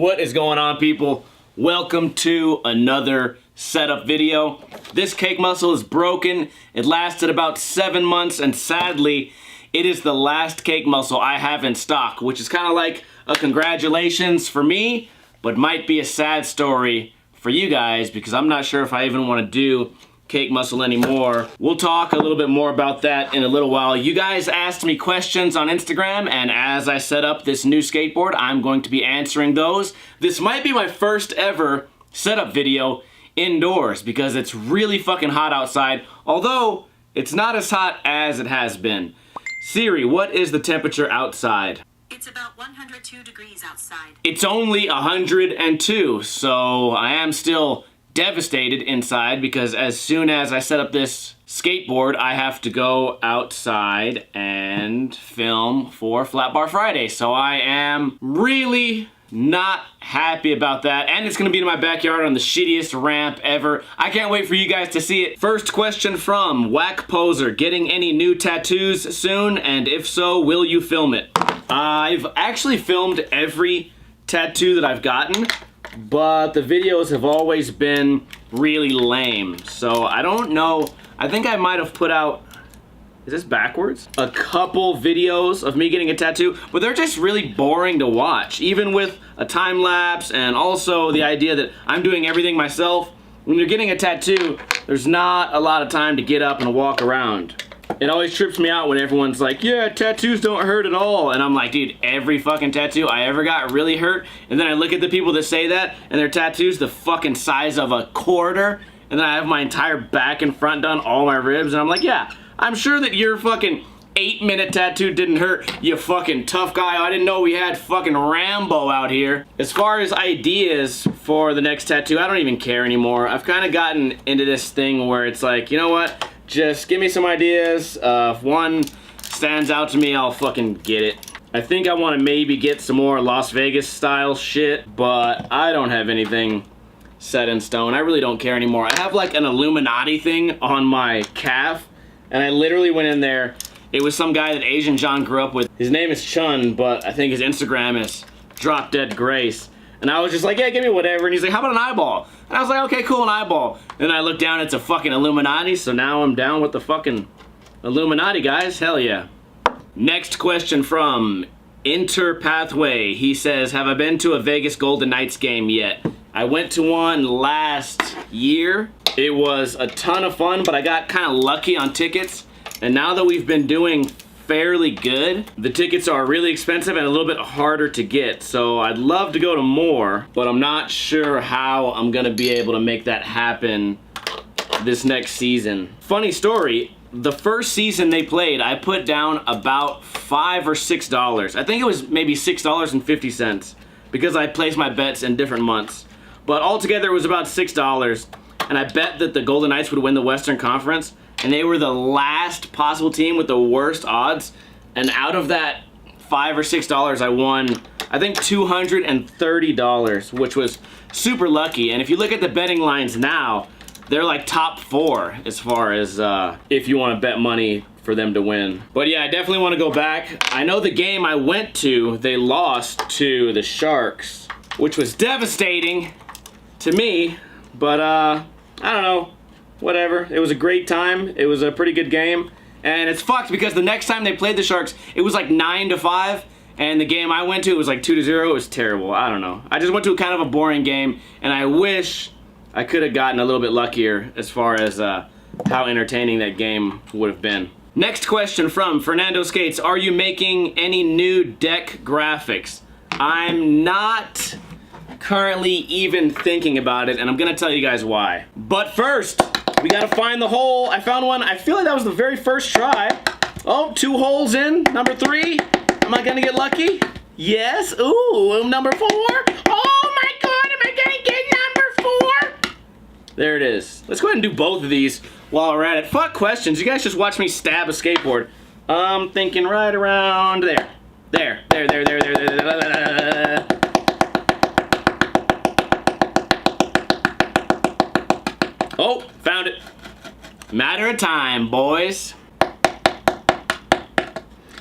What is going on, people? Welcome to another setup video. This cake muscle is broken. It lasted about 7 months, and sadly, it is the last cake muscle I have in stock, which is kind of like a congratulations for me, but might be a sad story for you guys because I'm not sure if I even want to do cake muscle anymore. We'll talk a little bit more about that in a little while. You guys asked me questions on Instagram, and as I set up this new skateboard, I'm going to be answering those. This might be my first ever setup video indoors because it's really fucking hot outside, although it's not as hot as it has been. Siri, what is the temperature outside? It's about 102 degrees outside. It's only 102, so I am still devastated inside because as soon as I set up this skateboard, I have to go outside and film for Flat Bar Friday. So I am really not happy about that, and it's gonna be in my backyard on the shittiest ramp ever. I can't wait for you guys to see it. First question from Whack Poser: getting any new tattoos soon, and if so, will you film it? I've actually filmed every tattoo that I've gotten, but the videos have always been really lame. So I don't know, I think I might have put out, is this backwards? A couple videos of me getting a tattoo, but they're just really boring to watch, even with a time lapse and also the idea that I'm doing everything myself. When you're getting a tattoo, there's not a lot of time to get up and walk around. It always trips me out when everyone's like, yeah, tattoos don't hurt at all. And I'm like, dude, every fucking tattoo I ever got really hurt. And then I look at the people that say that, and their tattoos the fucking size of a quarter. And then I have my entire back and front done, all my ribs. And I'm like, yeah, I'm sure that your fucking 8-minute tattoo didn't hurt, you fucking tough guy. I didn't know we had fucking Rambo out here. As far as ideas for the next tattoo, I don't even care anymore. I've kind of gotten into this thing where it's like, you know what? Just give me some ideas. If one stands out to me, I'll fucking get it. I think I want to maybe get some more Las Vegas style shit, but I don't have anything set in stone. I really don't care anymore. I have like an Illuminati thing on my calf, and I literally went in there. It was some guy that Asian John grew up with. His name is Chun, but I think his Instagram is Drop Dead Grace. And I was just like, yeah, give me whatever. And he's like, how about an eyeball? And I was like, okay, cool, an eyeball. And I looked down, it's a fucking Illuminati, so now I'm down with the fucking Illuminati, guys. Hell yeah. Next question from Interpathway. He says, have I been to a Vegas Golden Knights game yet? I went to one last year. It was a ton of fun, but I got kind of lucky on tickets. And now that we've been doing fairly good, the tickets are really expensive and a little bit harder to get. So I'd love to go to more, but I'm not sure how I'm gonna be able to make that happen this next season. Funny story, the first season they played, I put down about $5 or $6. I think it was maybe $6.50 because I placed my bets in different months. But altogether it was about $6, and I bet that the Golden Knights would win the Western Conference, and they were the last possible team with the worst odds. And out of that $5 or $6, I won, I think, $230, which was super lucky. And if you look at the betting lines now, they're like top 4 as far as if you want to bet money for them to win. But yeah, I definitely want to go back. I know the game I went to, they lost to the Sharks, which was devastating to me, but I don't know. Whatever. It was a great time. It was a pretty good game. And it's fucked because the next time they played the Sharks, it was like 9-5. And the game I went to, it was like 2-0. It was terrible. I don't know. I just went to kind of a boring game. And I wish I could have gotten a little bit luckier as far as how entertaining that game would have been. Next question from Fernando Skates. Are you making any new deck graphics? I'm not currently even thinking about it. And I'm going to tell you guys why. But first, we gotta find the hole. I found one. I feel like that was the very first try. Oh, 2 holes in. Number 3. Am I gonna get lucky? Yes. Ooh, number 4. Oh my god, am I gonna get number 4? There it is. Let's go ahead and do both of these while we're at it. Fuck questions. You guys just watch me stab a skateboard. I'm thinking right around there. There. Oh, found it. Matter of time, boys.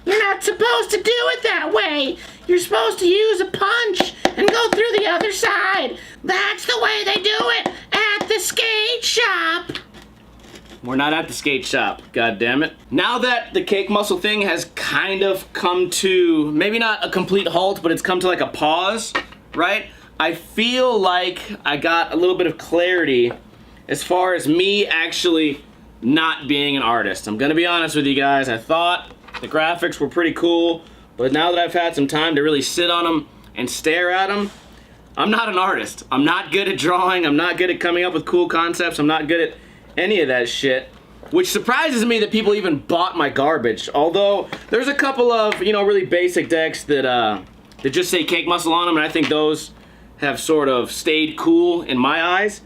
You're not supposed to do it that way. You're supposed to use a punch and go through the other side. That's the way they do it at the skate shop. We're not at the skate shop, god damn it. Now that the cake muscle thing has kind of come to, maybe not a complete halt, but it's come to like a pause, right? I feel like I got a little bit of clarity as far as me actually not being an artist. I'm gonna be honest with you guys, I thought the graphics were pretty cool, but now that I've had some time to really sit on them and stare at them, I'm not an artist. I'm not good at drawing, I'm not good at coming up with cool concepts, I'm not good at any of that shit, which surprises me that people even bought my garbage. Although there's a couple of, you know, really basic decks that just say cake muscle on them, and I think those have sort of stayed cool in my eyes.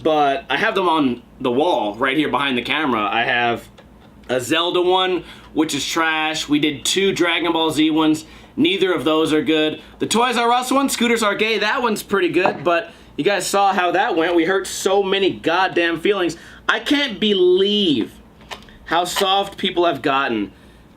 But I have them on the wall right here behind the camera. I have a Zelda one, which is trash. We did 2 Dragon Ball Z ones. Neither of those are good. The Toys R Us one, Scooters Are Gay, that one's pretty good, but you guys saw how that went. We hurt so many goddamn feelings. I can't believe how soft people have gotten.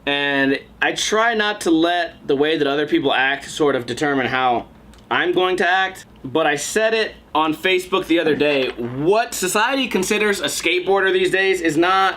And I try not to let the way that other people act sort of determine how I'm going to act. But I said it on Facebook the other day. What society considers a skateboarder these days is not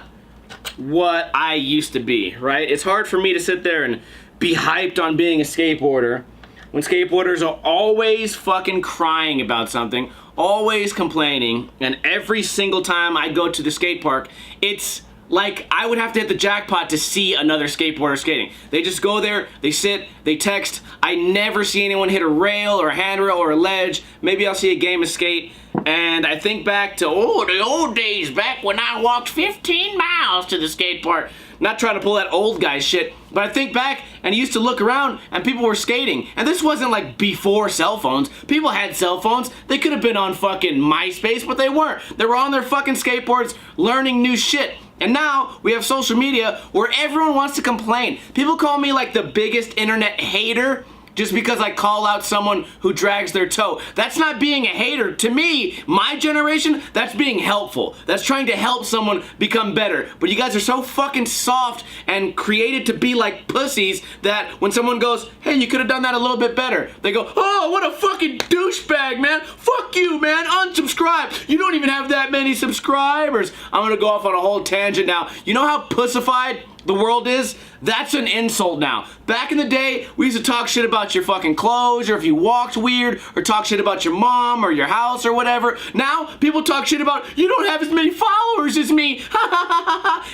what I used to be, right? It's hard for me to sit there and be hyped on being a skateboarder when skateboarders are always fucking crying about something, always complaining, and every single time I go to the skate park, it's like I would have to hit the jackpot to see another skateboarder skating. They just go there, they sit, they text. I never see anyone hit a rail or a handrail or a ledge. Maybe I'll see a game of skate. And I think back to, the old days, back when I walked 15 miles to the skate park. Not trying to pull that old guy shit, but I think back and I used to look around and people were skating. And this wasn't like before cell phones. People had cell phones. They could have been on fucking MySpace, but they weren't. They were on their fucking skateboards learning new shit. And now we have social media where everyone wants to complain. People call me like the biggest internet hater just because I call out someone who drags their toe. That's not being a hater. To me, my generation, that's being helpful. That's trying to help someone become better. But you guys are so fucking soft and created to be like pussies that when someone goes, hey, you could have done that a little bit better, they go, oh, what a fucking douchebag, man. Fuck you, man. Unsubscribe. You don't even have that many subscribers. I'm gonna go off on a whole tangent now. You know how pussified the world is? That's an insult now. Back in the day, we used to talk shit about your fucking clothes or if you walked weird or talk shit about your mom or your house or whatever. Now, people talk shit about, you don't have as many followers as me.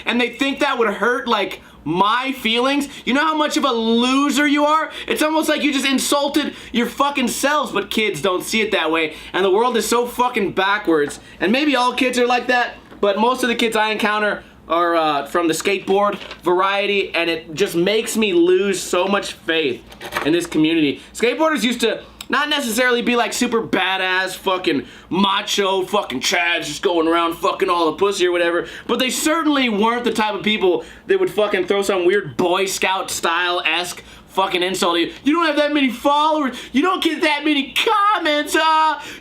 And they think that would hurt like my feelings. You know how much of a loser you are? It's almost like you just insulted your fucking selves, but kids don't see it that way. And the world is so fucking backwards. And maybe all kids are like that, but most of the kids I encounter are from the skateboard variety, and it just makes me lose so much faith in this community. Skateboarders used to not necessarily be like super badass fucking macho fucking chads just going around fucking all the pussy or whatever, but they certainly weren't the type of people that would fucking throw some weird Boy Scout style-esque fucking insult you. You don't have that many followers. You don't get that many comments.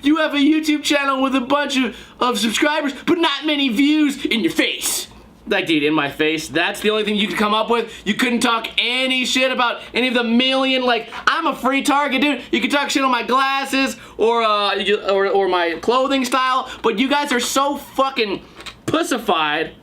You have a YouTube channel with a bunch of subscribers, but not many views. In your face. Like, dude, in my face. That's the only thing you could come up with. You couldn't talk any shit about any of the million, like, I'm a free target, dude. You could talk shit on my glasses or my clothing style, but you guys are so fucking pussified.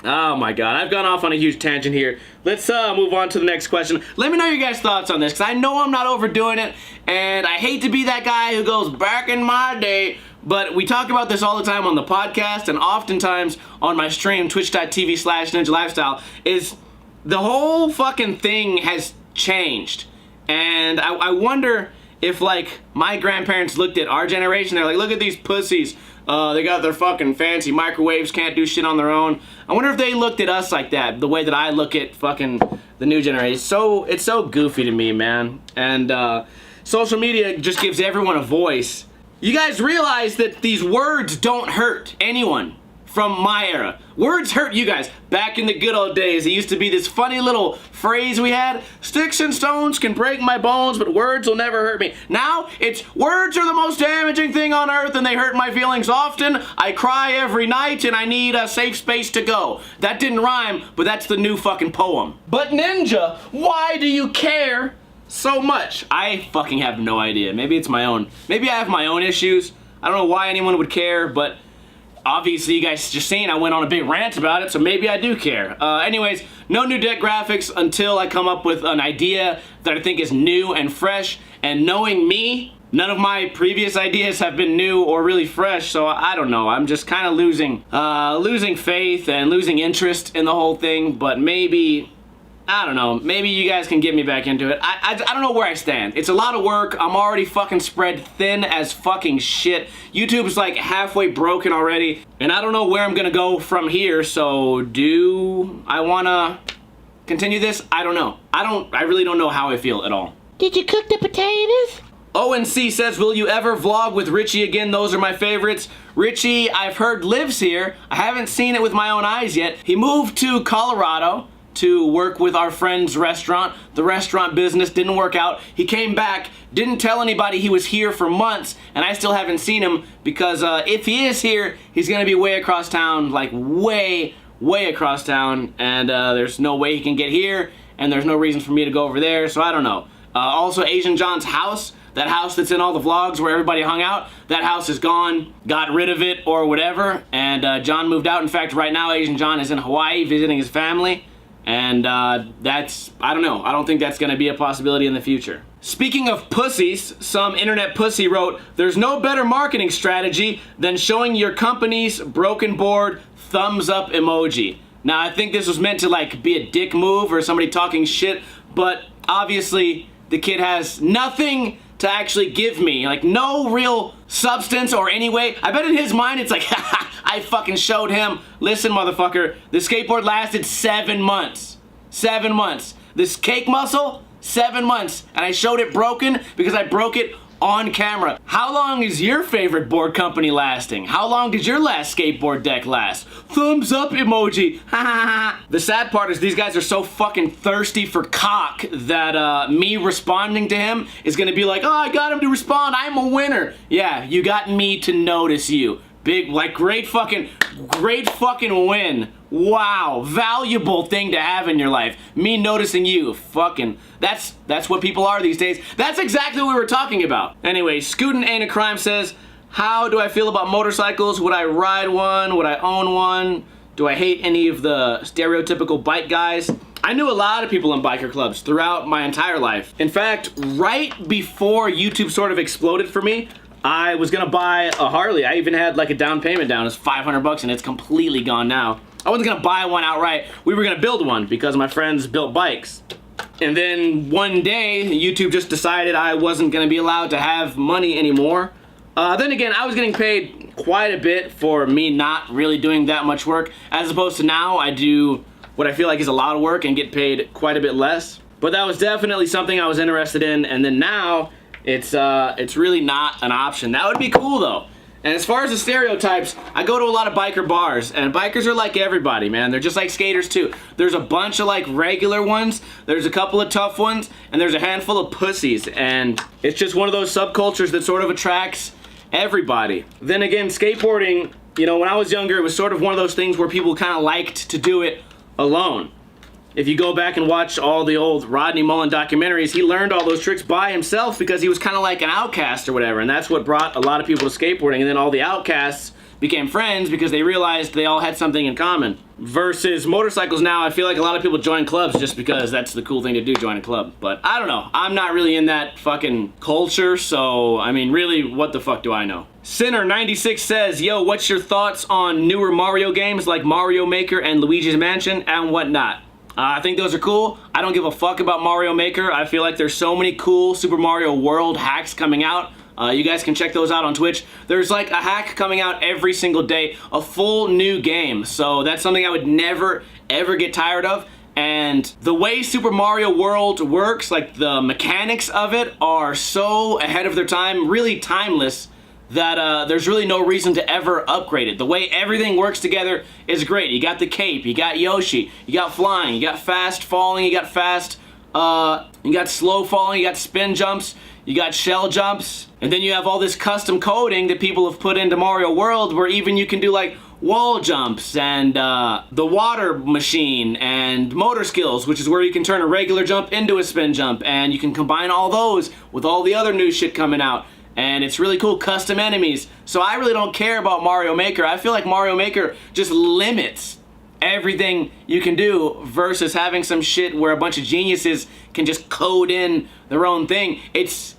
Oh my god, I've gone off on a huge tangent here. Let's move on to the next question. Let me know your guys' thoughts on this, because I know I'm not overdoing it, and I hate to be that guy who goes, back in my day. But we talk about this all the time on the podcast and oftentimes on my stream, twitch.tv/Ninja Lifestyle, is the whole fucking thing has changed. And I wonder if, like, my grandparents looked at our generation, they're like, look at these pussies. They got their fucking fancy microwaves, can't do shit on their own. I wonder if they looked at us like that, the way that I look at fucking the new generation. It's so goofy to me, man. And social media just gives everyone a voice. You guys realize that these words don't hurt anyone from my era. Words hurt you guys. Back in the good old days, it used to be this funny little phrase we had, sticks and stones can break my bones, but words will never hurt me. Now, it's words are the most damaging thing on earth and they hurt my feelings often. I cry every night and I need a safe space to go. That didn't rhyme, but that's the new fucking poem. But Ninja, why do you care so much? I fucking have no idea. Maybe it's my own. Maybe I have my own issues. I don't know why anyone would care, but obviously you guys just seen I went on a big rant about it, so maybe I do care. Anyways, no new deck graphics until I come up with an idea that I think is new and fresh, and knowing me, none of my previous ideas have been new or really fresh, so I don't know. I'm just kind of losing faith and losing interest in the whole thing, but maybe, I don't know, maybe you guys can get me back into it. I don't know where I stand. It's a lot of work. I'm already fucking spread thin as fucking shit. YouTube's like halfway broken already, and I don't know where I'm gonna go from here, so do I wanna continue this? I don't know. I really don't know how I feel at all. Did you cook the potatoes? ONC says, will you ever vlog with Richie again? Those are my favorites. Richie, I've heard lives here. I haven't seen it with my own eyes yet. He moved to Colorado to work with our friend's restaurant. The restaurant business didn't work out. He came back, didn't tell anybody he was here for months, and I still haven't seen him because if he is here, he's gonna be way across town, like way across town, and there's no way he can get here, and there's no reason for me to go over there, so I don't know. Also, Asian John's house, that house that's in all the vlogs where everybody hung out, that house is gone, got rid of it or whatever, and John moved out. In fact, right now, Asian John is in Hawaii visiting his family, and that's, I don't know, I don't think that's gonna be a possibility in the future. Speaking of pussies, some internet pussy wrote, there's no better marketing strategy than showing your company's broken board thumbs up emoji. Now, I think this was meant to like be a dick move or somebody talking shit, but obviously the kid has nothing to actually give me, like no real substance or any way. I bet in his mind it's like, I fucking showed him, listen motherfucker, the skateboard lasted 7 months. 7 months. This cake muscle, 7 months. And I showed it broken because I broke it on camera. How long is your favorite board company lasting? How long did your last skateboard deck last? Thumbs up emoji. The sad part is these guys are so fucking thirsty for cock that me responding to him is gonna be like, oh, I got him to respond, I'm a winner. Yeah, you got me to notice you. Big, like, great fucking win. Wow, valuable thing to have in your life. Me noticing you, fucking, that's what people are these days. That's exactly what we were talking about. Anyway, Scootin' Ain't a Crime says, how do I feel about motorcycles? Would I ride one? Would I own one? Do I hate any of the stereotypical bike guys? I knew a lot of people in biker clubs throughout my entire life. In fact, right before YouTube sort of exploded for me, I was gonna buy a Harley. I even had like a down payment down. It's 500 bucks and it's completely gone now. I wasn't gonna buy one outright. We were gonna build one because my friends built bikes. And then one day, YouTube just decided I wasn't gonna be allowed to have money anymore. Then again, I was getting paid quite a bit for me not really doing that much work, as opposed to now I do what I feel like is a lot of work and get paid quite a bit less. But that was definitely something I was interested in, and then now, it's really not an option. That would be cool though. And as far as the stereotypes, I go to a lot of biker bars, and bikers are like everybody, man. They're just like skaters too. There's a bunch of like regular ones, there's a couple of tough ones, and there's a handful of pussies, and it's just one of those subcultures that sort of attracts everybody. Then again, skateboarding, you know, when I was younger, it was sort of one of those things where people kind of liked to do it alone. If you go back and watch all the old Rodney Mullen documentaries, he learned all those tricks by himself because he was kind of like an outcast or whatever, and that's what brought a lot of people to skateboarding, and then all the outcasts became friends because they realized they all had something in common. Versus motorcycles now, I feel like a lot of people join clubs just because that's the cool thing to do, join a club. But I don't know, I'm not really in that fucking culture, so I mean, really, what the fuck do I know? Sinner96 says, yo, what's your thoughts on newer Mario games like Mario Maker and Luigi's Mansion and whatnot? I think those are cool. I don't give a fuck about Mario Maker. I feel like there's so many cool Super Mario World hacks coming out. You guys can check those out on Twitch. There's like a hack coming out every single day, a full new game. So that's something I would never, ever get tired of. And the way Super Mario World works, like the mechanics of it are so ahead of their time, really timeless, that there's really no reason to ever upgrade it. The way everything works together is great. You got the cape, you got Yoshi, you got flying, you got fast falling, you got you got slow falling, you got spin jumps, you got shell jumps, and then you have all this custom coding that people have put into Mario World where even you can do like wall jumps and the water machine and motor skills, which is where you can turn a regular jump into a spin jump, and you can combine all those with all the other new shit coming out. And it's really cool, custom enemies. So I really don't care about Mario Maker. I feel like Mario Maker just limits everything you can do versus having some shit where a bunch of geniuses can just code in their own thing. It's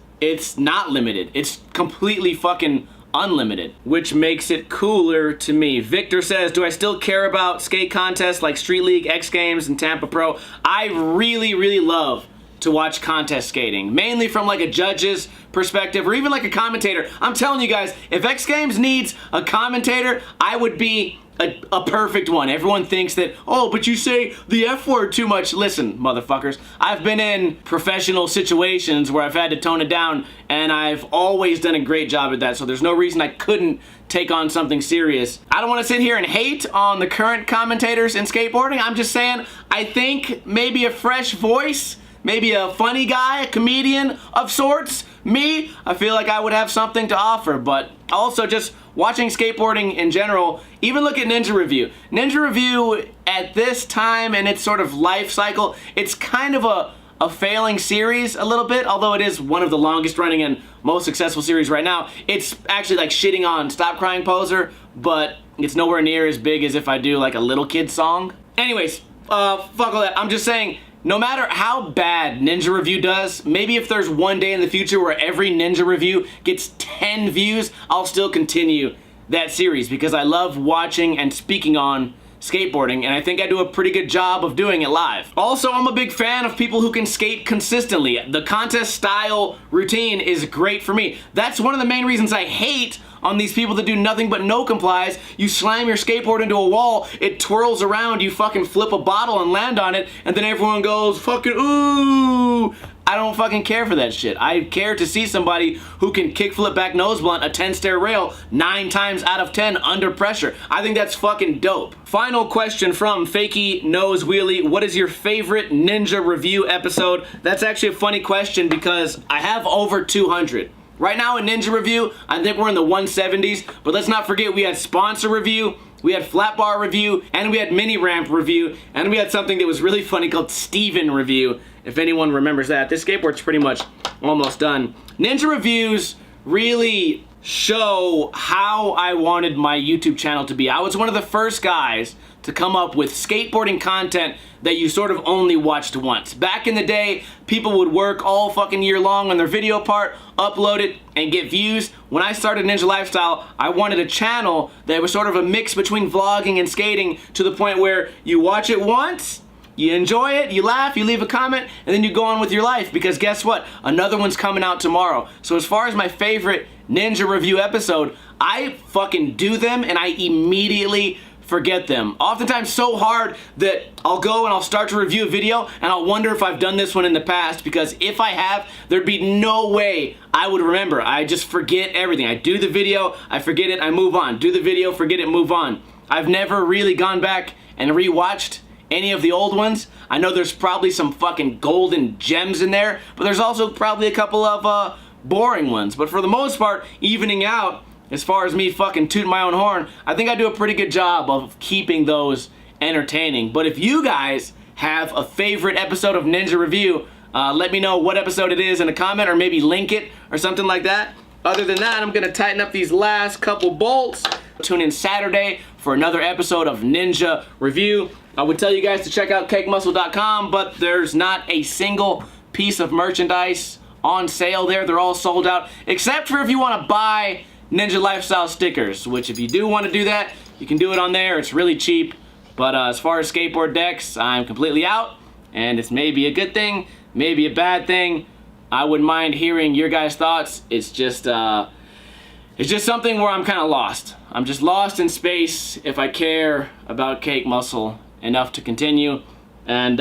not limited. It's completely fucking unlimited, which makes it cooler to me. Victor says, do I still care about skate contests like Street League, X Games, and Tampa Pro? I really, really love to watch contest skating, mainly from like a judge's perspective or even like a commentator. I'm telling you guys, if X Games needs a commentator, I would be a perfect one. Everyone thinks that, oh, but you say the F word too much. Listen, motherfuckers, I've been in professional situations where I've had to tone it down, and I've always done a great job at that, so there's no reason I couldn't take on something serious. I don't want to sit here and hate on the current commentators in skateboarding. I'm just saying, I think maybe a fresh voice, maybe a funny guy, a comedian of sorts, me, I feel like I would have something to offer. But also just watching skateboarding in general, even look at Ninja Review. Ninja Review at this time in its sort of life cycle, it's kind of a failing series a little bit, although it is one of the longest running and most successful series right now. It's actually like shitting on Stop Crying Poser, but it's nowhere near as big as if I do like a Little Kid song. Anyways, fuck all that. I'm just saying, no matter how bad Ninja Review does, maybe if there's one day in the future where every Ninja Review gets 10 views, I'll still continue that series because I love watching and speaking on skateboarding, and I think I do a pretty good job of doing it live. Also, I'm a big fan of people who can skate consistently. The contest style routine is great for me. That's one of the main reasons I hate on these people that do nothing but no complies. You slam your skateboard into a wall, it twirls around, you fucking flip a bottle and land on it, and then everyone goes fucking ooh. I don't fucking care for that shit. I care to see somebody who can kickflip back nose blunt a 10-stair rail 9 times out of 10 under pressure. I think that's fucking dope. Final question from Fakey Nose Wheelie. What is your favorite Ninja Review episode? That's actually a funny question because I have over 200. Right now in Ninja Review, I think we're in the 170s, but let's not forget we had Sponsor Review, we had Flat Bar Review, and we had Mini Ramp Review, and we had something that was really funny called Steven Review, if anyone remembers that. This skateboard's pretty much almost done. Ninja Reviews really show how I wanted my YouTube channel to be. I was one of the first guys to come up with skateboarding content that you sort of only watched once. Back in the day, people would work all fucking year long on their video part, upload it, and get views. When I started Ninja Lifestyle, I wanted a channel that was sort of a mix between vlogging and skating to the point where you watch it once, you enjoy it, you laugh, you leave a comment, and then you go on with your life, because guess what? Another one's coming out tomorrow. So as far as my favorite Ninja Review episode, I fucking do them and I immediately forget them. Oftentimes so hard that I'll go and I'll start to review a video and I'll wonder if I've done this one in the past, because if I have, there'd be no way I would remember. I just forget everything. I do the video, I forget it, I move on. Do the video, forget it, move on. I've never really gone back and rewatched any of the old ones. I know there's probably some fucking golden gems in there, but there's also probably a couple of boring ones. But for the most part, evening out, as far as me fucking tooting my own horn, I think I do a pretty good job of keeping those entertaining. But if you guys have a favorite episode of Ninja Review, let me know what episode it is in a comment, or maybe link it or something like that. Other than that, I'm gonna tighten up these last couple bolts. Tune in Saturday for another episode of Ninja Review. I would tell you guys to check out cakemuscle.com, but there's not a single piece of merchandise on sale there. They're all sold out, except for if you want to buy Ninja Lifestyle stickers, which if you do want to do that, you can do it on there. It's really cheap. But as far as skateboard decks, I'm completely out, and it's maybe a good thing, maybe a bad thing. I wouldn't mind hearing your guys' thoughts. It's just something where I'm kind of lost. I'm just lost in space if I care about Cake Muscle enough to continue. And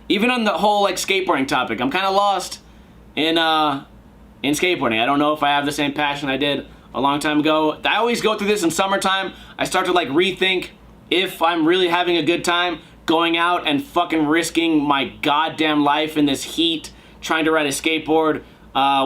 even on the whole like skateboarding topic, I'm kind of lost in skateboarding. I don't know if I have the same passion I did a long time ago. I always go through this in summertime. I start to like rethink if I'm really having a good time going out and fucking risking my goddamn life in this heat trying to ride a skateboard,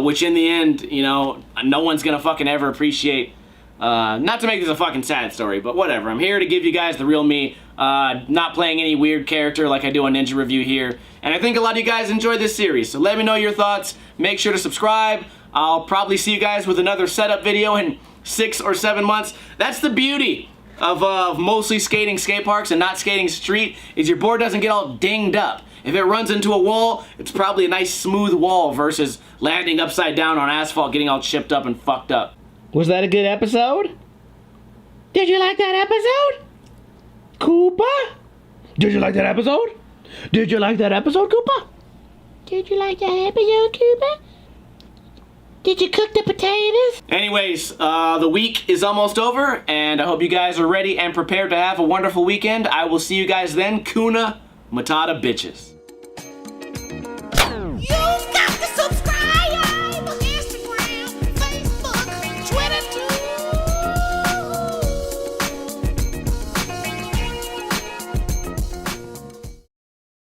which in the end, you know, no one's gonna fucking ever appreciate Not to make this a fucking sad story, but whatever. I'm here to give you guys the real me, not playing any weird character like I do on Ninja Review here. And I think a lot of you guys enjoyed this series, so let me know your thoughts. Make sure to subscribe. I'll probably see you guys with another setup video in 6 or 7 months. That's the beauty of mostly skating skate parks and not skating street, is your board doesn't get all dinged up. If it runs into a wall, it's probably a nice smooth wall versus landing upside down on asphalt, getting all chipped up and fucked up. Was that a good episode? Did you like that episode? Koopa? Did you like that episode? Did you like that episode, Koopa? Did you like that episode, Koopa? Did you cook the potatoes? Anyways, the week is almost over, and I hope you guys are ready and prepared to have a wonderful weekend. I will see you guys then. Kuna Matata bitches.